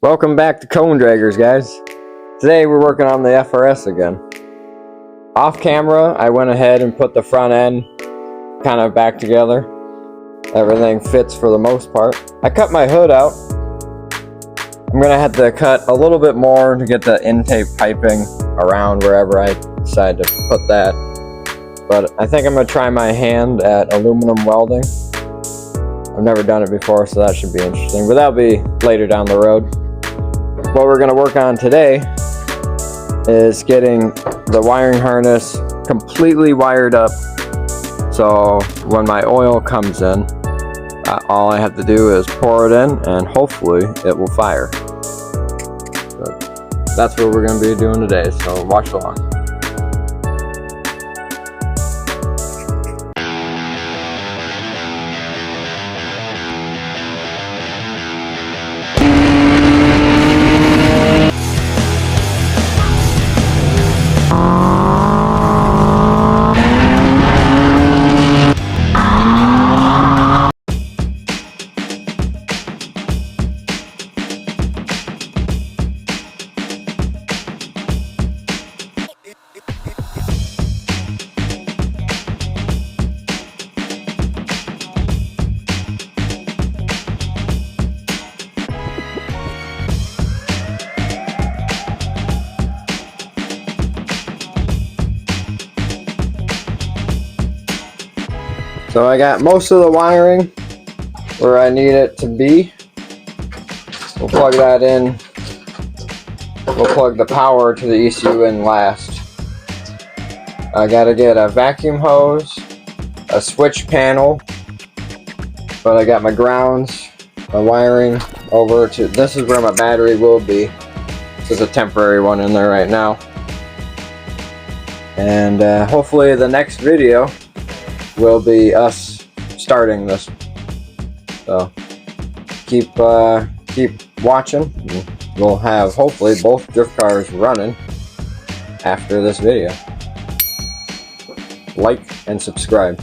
Welcome back to Cone Draggers, guys. Today we're working on the FRS again. Off camera, I went ahead and put the front end kind of back together. Everything fits for the most part. I cut my hood out. I'm gonna have to cut a little bit more to get the intake piping around wherever I decide to put that. But I think I'm gonna try my hand at aluminum welding. I've never done it before, so that should be interesting, but that'll be later down the road. What we're going to work on today is getting the wiring harness completely wired up, so when my oil comes in, all I have to do is pour it in and hopefully it will fire. But that's what we're going to be doing today, so watch along. So I got most of the wiring where I need it to be. We'll plug that in. We'll plug the power to the ECU in last. I gotta get a vacuum hose, a switch panel, but I got my grounds, my wiring over to, this is where my battery will be. There's a temporary one in there right now. And hopefully the next video will be us starting this. So keep watching. We'll have hopefully both drift cars running after this video. Like and subscribe.